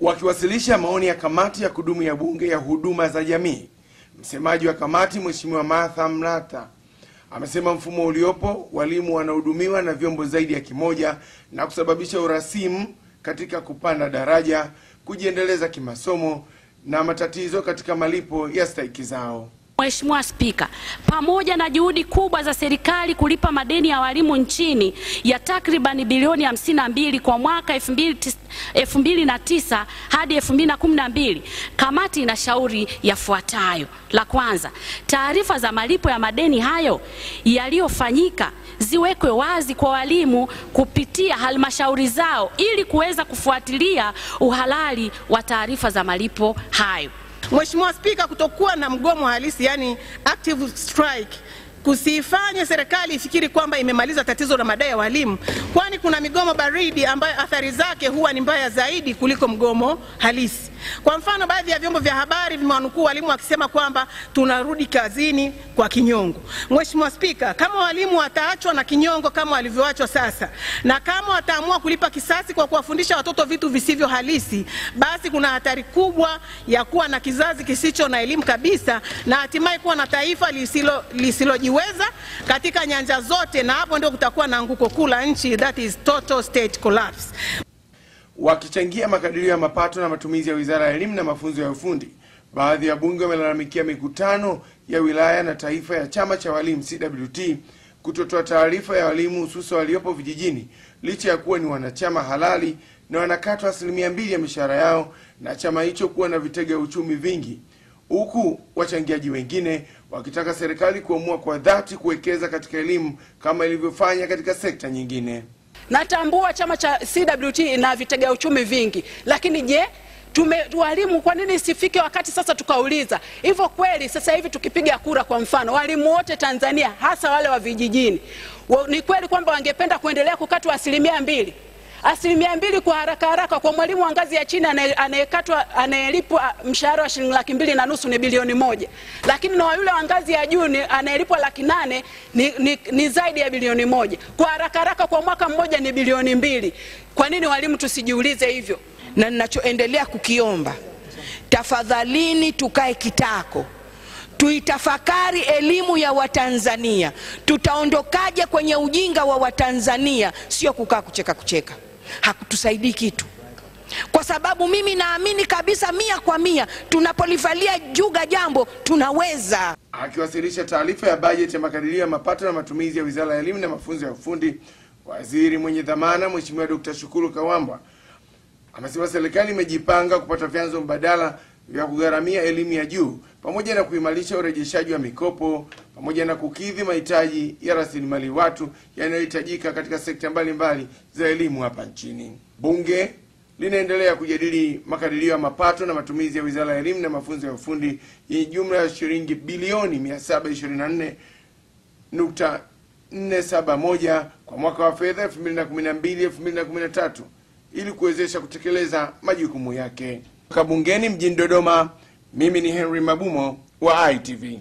Wakiwasilisha maoni ya kamati ya kudumu ya bunge ya huduma za jamii, msemaji wa kamati Mheshimiwa Martha Mlata amesema mfumo uliopo, walimu wanahudumiwa na vyombo zaidi ya kimoja na kusababisha urasimu katika kupanda daraja, kujiendeleza kimasomo na matatizo katika malipo ya stahiki zao. Mheshimiwa Spika, pamoja na juhudi kubwa za serikali kulipa madeni ya walimu nchini ya takriban bilioni 52 kwa mwaka 2009 hadi 2012, kamati inashauri yafuatayo. La kwanza, taarifa za malipo ya madeni hayo yaliyofanyika ziwekwe wazi kwa walimu kupitia halmashauri zao ili kuweza kufuatilia uhalali wa taarifa za malipo hayo. Mheshimiwa Spika, kutokuwa na mgomo halisi, yani active strike, kusifanye serikali ifikiri kwamba imemaliza tatizo la madai ya walimu, kwani kuna migomo baridi ambayo athari zake huwa ni mbaya zaidi kuliko mgomo halisi. Kwa mfano, baadhi ya vyombo vya habari vimewanukuu walimu wakisema kwamba tunarudi kazini kwa kinyongo. Mheshimiwa Spika, kama walimu wataachwa na kinyongo kama walivyoachwa sasa, na kama wataamua kulipa kisasi kwa kuwafundisha watoto vitu visivyo halisi, basi kuna hatari kubwa ya kuwa na kizazi kisicho na elimu kabisa na hatimaye kuwa na taifa lisilojiweza katika nyanja zote, na hapo ndio kutakuwa na anguko kuu la nchi, that is total state collapse. Wakichangia makadirio ya mapato na matumizi ya Wizara ya Elimu na Mafunzo ya Ufundi, baadhi ya bunge wamelalamikia mikutano ya wilaya na taifa ya chama cha walimu CWT kutotoa taarifa ya walimu hususa waliopo vijijini, licha ya kuwa ni wanachama halali na wanakatwa 2% ya mishahara yao na chama hicho kuwa na vitega uchumi vingi, huku wachangiaji wengine wakitaka serikali kuamua kwa dhati kuwekeza katika elimu kama ilivyofanya katika sekta nyingine. Natambua chama cha CWT na vitega uchumi vingi, lakini je, walimu kwa nini isifike wakati sasa tukauliza hivyo kweli? Sasa hivi tukipiga kura, kwa mfano, walimu wote Tanzania hasa wale wa vijijini, ni kweli kwamba wangependa kuendelea kukatwa 2%? 2% kwa haraka kwa mwalimu wa ngazi ya chini anayekatwa, anayelipwa mshahara wa shilingi 2.5 ni bilioni 1, lakini na yule wa ngazi ya juu anayelipwa 800 ni zaidi ya bilioni 1. Kwa haraka kwa mwaka mmoja ni bilioni 2. Kwa nini walimu tusijiulize hivyo? Na ninachoendelea kukiomba, tafadhalini tukae kitako, tuitafakari elimu ya Watanzania. Tutaondokaje kwenye ujinga wa Watanzania? Sio kukaa kucheka. Hakutusaidii kitu. Kwa sababu mimi naamini kabisa 100% tunapolivalia juga jambo tunaweza. Akiwasilisha taarifa ya bajeti ya makadirio ya mapato na matumizi ya Wizara ya Elimu na Mafunzo ya Ufundi, waziri mwenye dhamana Mheshimiwa Dr. Shukuru Kawambwa amesema serikali imejipanga kupata vyanzo mbadala vya kugharamia elimu ya juu pamoja na kuimarisha urejeshaji wa mikopo pamoja na kukidhi mahitaji ya rasilimali watu yanayohitajika katika sekta mbalimbali za elimu hapa nchini. Bunge linaendelea kujadili makadirio ya mapato na matumizi ya Wizara ya Elimu na Mafunzo ya Ufundi yenye jumla ya shilingi bilioni 724.471 kwa mwaka wa fedha 2012-2013 ili kuwezesha kutekeleza majukumu yake. Kutoka bungeni mjini Dodoma, mimi ni Henry Mabumo wa ITV.